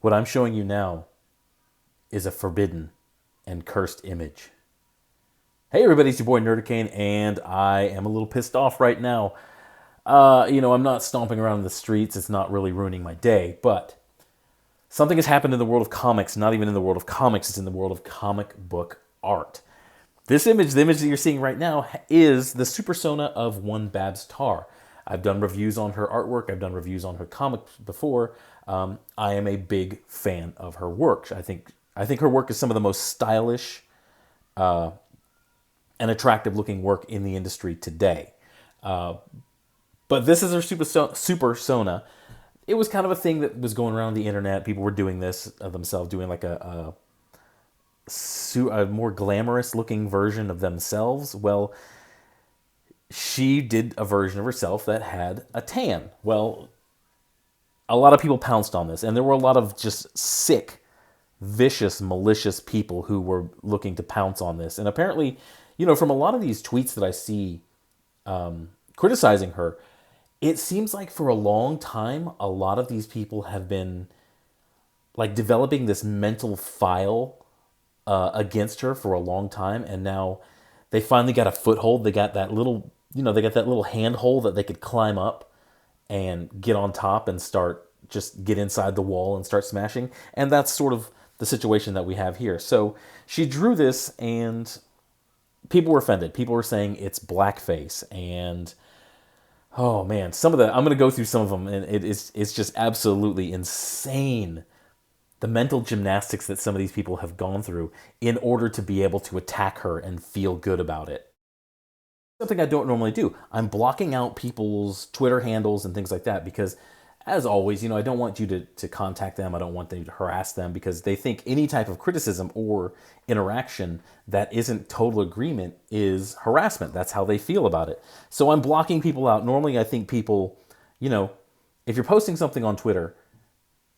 What I'm showing you now is a forbidden and cursed image. Hey everybody, it's your boy Nerdicane, and I am a little pissed off right now. I'm not stomping around in the streets. It's not really ruining my day, but something has happened in the world of comics, not even in the world of comics, it's in the world of comic book art. This image, the image that you're seeing right now, is the supersona of one Babs Tarr. I've done reviews on her artwork. I've done reviews on her comics before. I am a big fan of her work. I think her work is some of the most stylish and attractive looking work in the industry today. But this is her supersona. It was kind of a thing that was going around the internet. People were doing this themselves, doing like a more glamorous looking version of themselves. Well, she did a version of herself that had a tan. Well, a lot of people pounced on this, and there were a lot of just sick, vicious, malicious people who were looking to pounce on this. And apparently, from a lot of these tweets that I see criticizing her, it seems like for a long time, a lot of these people have been like developing this mental file against her for a long time, and now they finally got a foothold. They got that little, they got that little handhold that they could climb up and get on top and just get inside the wall and start smashing. And that's sort of the situation that we have here. So she drew this, and people were offended. People were saying it's blackface, and oh man, I'm going to go through some of them, and it's just absolutely insane, the mental gymnastics that some of these people have gone through in order to be able to attack her and feel good about it. Something I don't normally do. I'm blocking out people's Twitter handles and things like that because, as always, I don't want you to contact them. I don't want them to harass them because they think any type of criticism or interaction that isn't total agreement is harassment. That's how they feel about it. So I'm blocking people out. Normally, I think people, if you're posting something on Twitter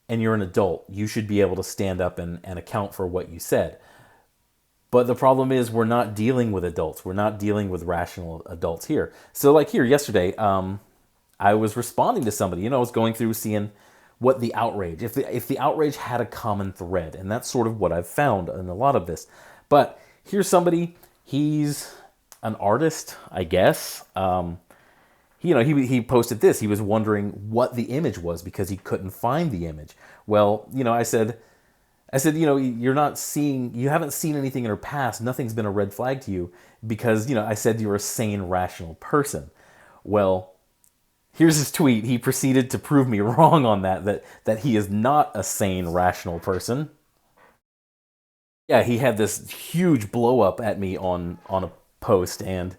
and you're an adult, you should be able to stand up and account for what you said. But the problem is we're not dealing with adults. We're not dealing with rational adults here. So like here yesterday, I was responding to somebody. I was going through seeing what the outrage, if the outrage had a common thread, and that's sort of what I've found in a lot of this. But here's somebody. He's an artist, I guess. He posted this. He was wondering what the image was because he couldn't find the image. Well, I said, you haven't seen anything in her past. Nothing's been a red flag to you because, I said you're a sane, rational person. Well, here's his tweet. He proceeded to prove me wrong on that he is not a sane, rational person. Yeah, he had this huge blow up at me on a post, and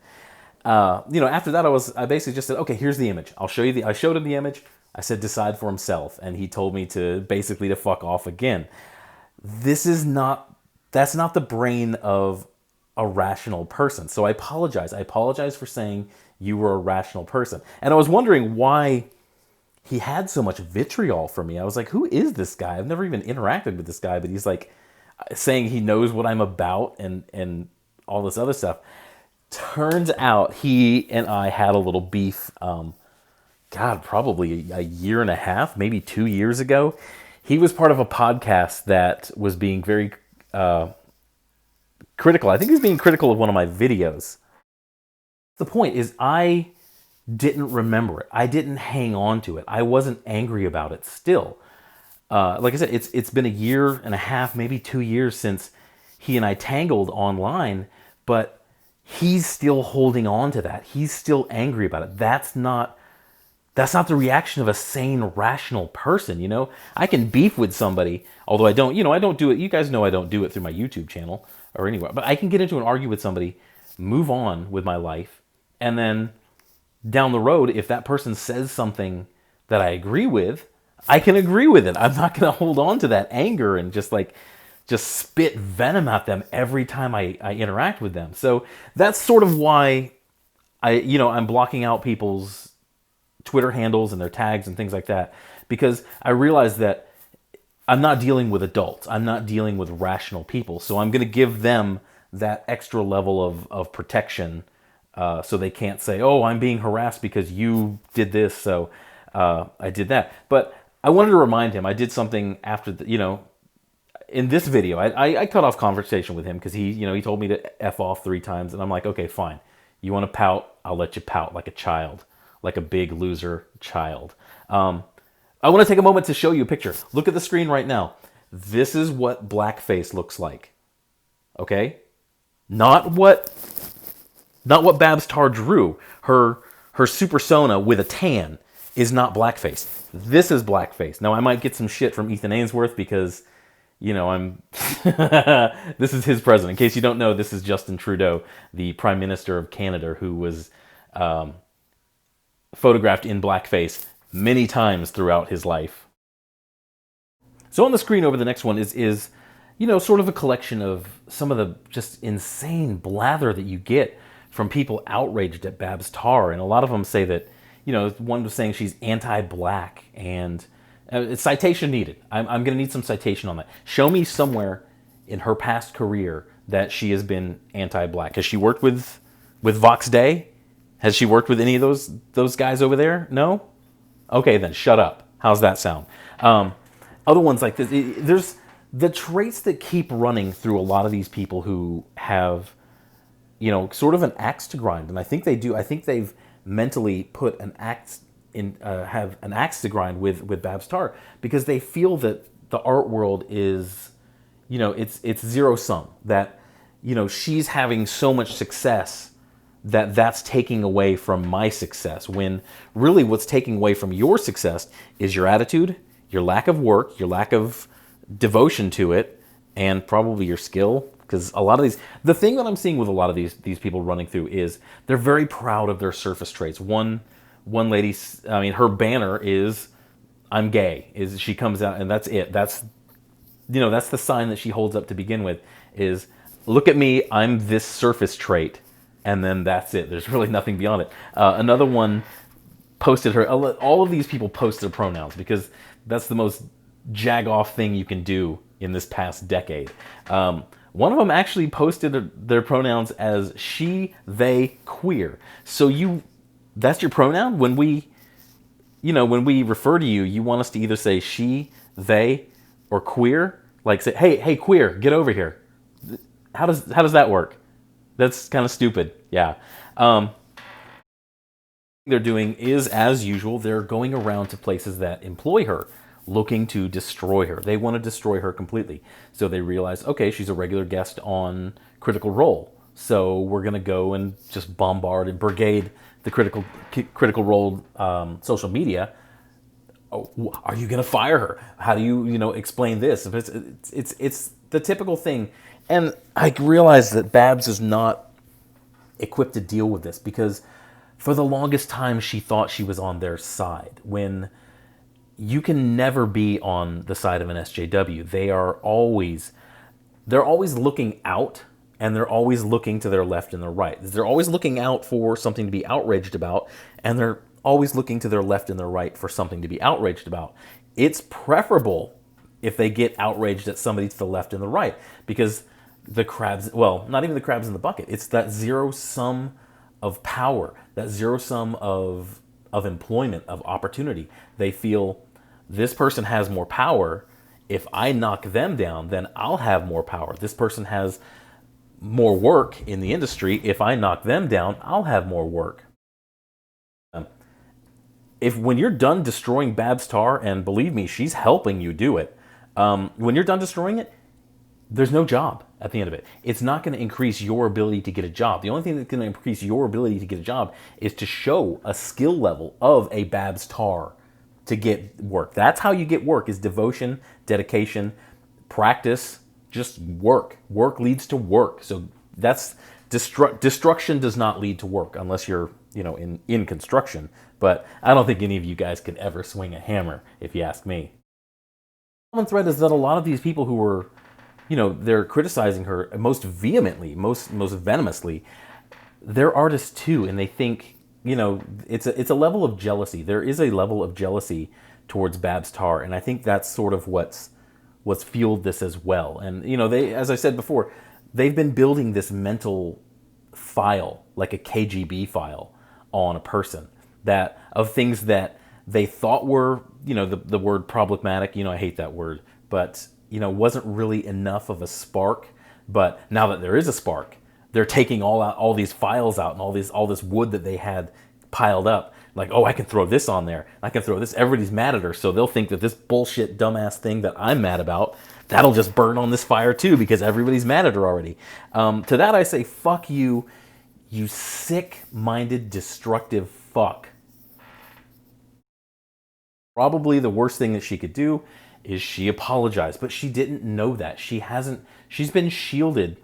after that I basically just said, okay, here's the image. I showed him the image. I said decide for himself, and he told me to fuck off again. That's not the brain of a rational person. So I apologize. I apologize for saying you were a rational person. And I was wondering why he had so much vitriol for me. I was like, who is this guy? I've never even interacted with this guy, but he's like saying he knows what I'm about and all this other stuff. Turns out he and I had a little beef, probably a year and a half, maybe 2 years ago. He was part of a podcast that was being very critical. I think he was being critical of one of my videos. The point is, I didn't remember it. I didn't hang on to it. I wasn't angry about it still. Like I said, it's been a year and a half, maybe 2 years since he and I tangled online, but he's still holding on to that. He's still angry about it. That's not the reaction of a sane, rational person, I can beef with somebody, although I don't do it. You guys know I don't do it through my YouTube channel or anywhere. But I can get into an argument with somebody, move on with my life, and then down the road, if that person says something that I agree with, I can agree with it. I'm not going to hold on to that anger and just spit venom at them every time I interact with them. So that's sort of why I'm blocking out people's Twitter handles and their tags and things like that, because I realize that I'm not dealing with adults. I'm not dealing with rational people. So I'm going to give them that extra level of protection so they can't say, oh, I'm being harassed because you did this, so I did that. But I wanted to remind him. I did something after in this video. I cut off conversation with him because he told me to F off 3 times, and I'm like, okay, fine. You want to pout? I'll let you pout like a child, like a big loser child. I want to take a moment to show you a picture. Look at the screen right now. This is what blackface looks like. Okay? Not what Babs Tarr drew. Her supersona with a tan is not blackface. This is blackface. Now I might get some shit from Ethan Ainsworth because, I'm this is his president. In case you don't know, this is Justin Trudeau, the Prime Minister of Canada, who was photographed in blackface many times throughout his life. So on the screen over the next one is sort of a collection of some of the just insane blather that you get from people outraged at Babs Tarr. And a lot of them say that, one was saying she's anti-black, and citation needed. I'm going to need some citation on that. Show me somewhere in her past career that she has been anti-black. Has she worked with Vox Day? Has she worked with any of those guys over there? No? Okay, then shut up. How's that sound? Other ones like this, there's the traits that keep running through a lot of these people who have, sort of an axe to grind. And I think they do. I think they've mentally put an axe in, have an axe to grind with Babs Tarr, because they feel that the art world is, it's zero sum. That, she's having so much success that's taking away from my success, when really what's taking away from your success is your attitude, your lack of work, your lack of devotion to it, and probably your skill. Because a lot of the thing that I'm seeing with a lot of these people running through is they're very proud of their surface traits. One lady, her banner is, "I'm gay." Is she comes out and that's it. That's the sign that she holds up to begin with, is, "Look at me, I'm this surface trait." And then that's it. There's really nothing beyond it. Another one posted her. All of these people post their pronouns because that's the most jag-off thing you can do in this past decade. One of them actually posted their pronouns as she, they, queer. So that's your pronoun? When we refer to you, you want us to either say she, they, or queer? Like say, hey, queer, get over here. How does that work? That's kind of stupid. Yeah. They're doing is, as usual, they're going around to places that employ her, looking to destroy her. They want to destroy her completely. So they realize, okay, she's a regular guest on Critical Role, so we're going to go and just bombard and brigade the Critical Role social media. Oh, are you going to fire her? How do you explain this? It's the typical thing. And I realize that Babs is not equipped to deal with this, because for the longest time she thought she was on their side, when you can never be on the side of an SJW. They're always looking out, and they're always looking to their left and their right. They're always looking out for something to be outraged about, and they're always looking to their left and their right for something to be outraged about. It's preferable if they get outraged at somebody to the left and the right, because the crabs, well, not even the crabs in the bucket. It's that zero sum of power, that zero sum of employment, of opportunity. They feel this person has more power. If I knock them down, then I'll have more power. This person has more work in the industry. If I knock them down, I'll have more work. When you're done destroying Babs Tarr, and believe me, she's helping you do it, when you're done destroying it, there's no job at the end of it. It's not going to increase your ability to get a job. The only thing that's going to increase your ability to get a job is to show a skill level of a Babs Tarr to get work. That's how you get work, is devotion, dedication, practice, just work. Work leads to work. So that's destruction does not lead to work unless you're, in construction. But I don't think any of you guys could ever swing a hammer, if you ask me. The common thread is that a lot of these people who were, they're criticizing her most vehemently, most venomously, they're artists too, and they think, it's a level of jealousy. There is a level of jealousy towards Babs Tarr, and I think that's sort of what's fueled this as well. And they, as I said before, they've been building this mental file, like a KGB file, on a person, that of things that they thought were, the word problematic, I hate that word, but, wasn't really enough of a spark. But now that there is a spark, they're taking all these files out and all this wood that they had piled up. Like, oh, I can throw this on there. I can throw this. Everybody's mad at her, so they'll think that this bullshit, dumbass thing that I'm mad about, that'll just burn on this fire too because everybody's mad at her already. To that I say, fuck you, you sick-minded, destructive fuck. Probably the worst thing that she could do is she apologized, but she didn't know that. She's been shielded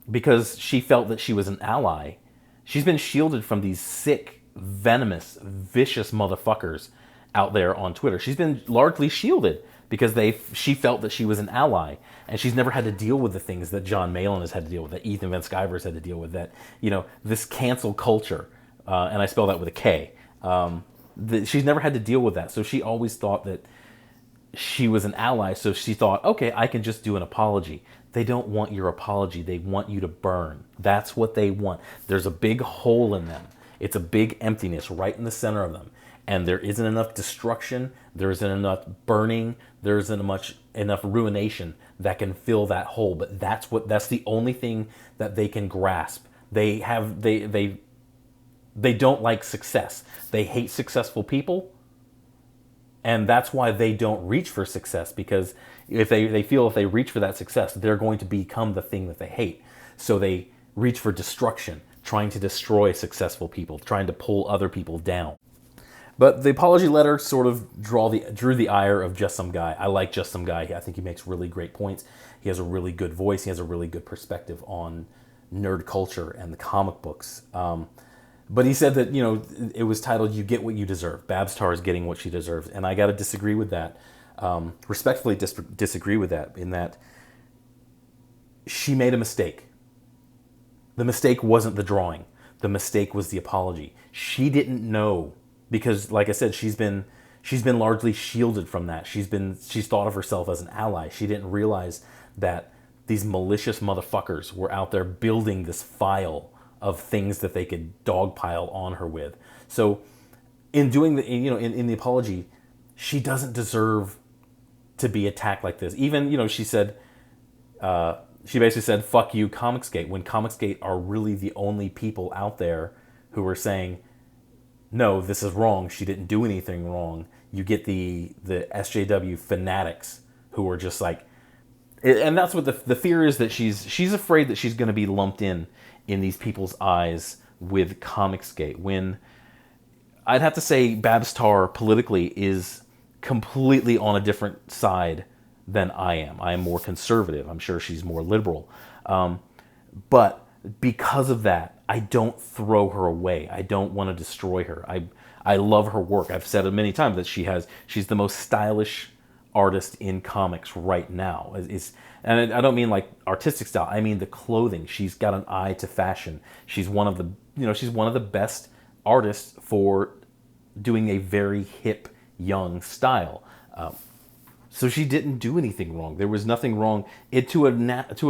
because she felt that she was an ally. She's been shielded from these sick, venomous, vicious motherfuckers out there on Twitter. She's been largely shielded because she felt that she was an ally, and she's never had to deal with the things that John Malin has had to deal with, that Ethan Van Sciver's had to deal with, that, this cancel culture, and I spell that with a K. She's never had to deal with that, so she always thought that she was an ally, so she thought, okay, I can just do an apology. They don't want your apology. They want you to burn. That's what they want. There's a big hole in them. It's a big emptiness right in the center of them. And there isn't enough destruction. There isn't enough burning. There isn't enough ruination that can fill that hole. But that's the only thing that they can grasp. They don't like success. They hate successful people. And that's why they don't reach for success, because if they feel if they reach for that success, they're going to become the thing that they hate. So they reach for destruction, trying to destroy successful people, trying to pull other people down. But the apology letter sort of drew the ire of Just Some Guy. I like Just Some Guy. I think he makes really great points. He has a really good voice. He has a really good perspective on nerd culture and the comic books. But he said that, it was titled, "You Get What You Deserve." Babs Tarr is getting what she deserves. And I got to disagree with that. Respectfully disagree with that, in that she made a mistake. The mistake wasn't the drawing. The mistake was the apology. She didn't know, because, like I said, she's been largely shielded from that. She's thought of herself as an ally. She didn't realize that these malicious motherfuckers were out there building this file of things that they could dogpile on her with. So in doing in the apology, she doesn't deserve to be attacked like this. Even, she said, she basically said, fuck you, Comicsgate, when Comicsgate are really the only people out there who are saying, no, this is wrong, she didn't do anything wrong. You get the SJW fanatics who are just like, and that's what the fear is, that she's afraid that she's going to be lumped in these people's eyes with Comicsgate, when I'd have to say Babs Tarr politically is completely on a different side than I am. I am more conservative. I'm sure she's more liberal. But because of that, I don't throw her away. I don't want to destroy her. I love her work. I've said it many times that she's the most stylish artist in comics right now. And I don't mean like artistic style. I mean the clothing. She's got an eye to fashion. She's one of the best artists for doing a very hip, young style. So she didn't do anything wrong. There was nothing wrong. To a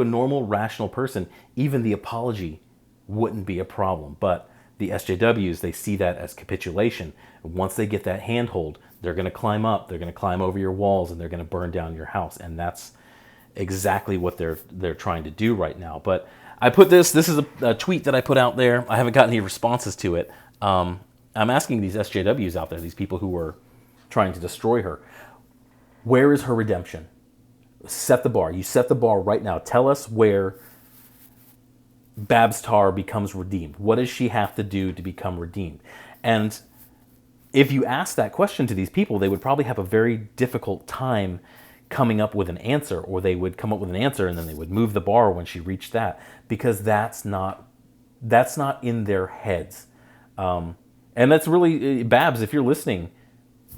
normal, rational person, even the apology wouldn't be a problem. But the SJWs, they see that as capitulation. Once they get that handhold, they're going to climb up. They're going to climb over your walls, and they're going to burn down your house. And that's exactly what they're trying to do right now. But I put this is a tweet that I put out there. I haven't gotten any responses to it. I'm asking these SJWs out there, these people who were trying to destroy her, where is her redemption? Set the bar. You set the bar right now. Tell us where Babs Tarr becomes redeemed. What does she have to do to become redeemed? And if you ask that question to these people, they would probably have a very difficult time coming up with an answer, or they would come up with an answer and then they would move the bar when she reached that, because that's not in their heads. And that's really, Babs, if you're listening,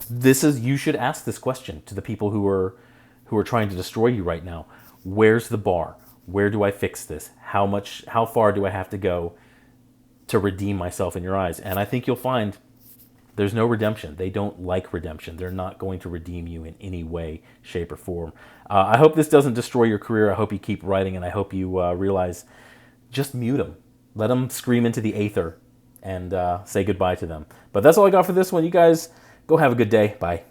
you should ask this question to the people who are trying to destroy you right now. Where's the bar? Where do I fix this? How far do I have to go to redeem myself in your eyes? And I think you'll find there's no redemption. They don't like redemption. They're not going to redeem you in any way, shape, or form. I hope this doesn't destroy your career. I hope you keep writing, and I hope you realize, just mute them. Let them scream into the aether and say goodbye to them. But that's all I got for this one. You guys Go have a good day. Bye.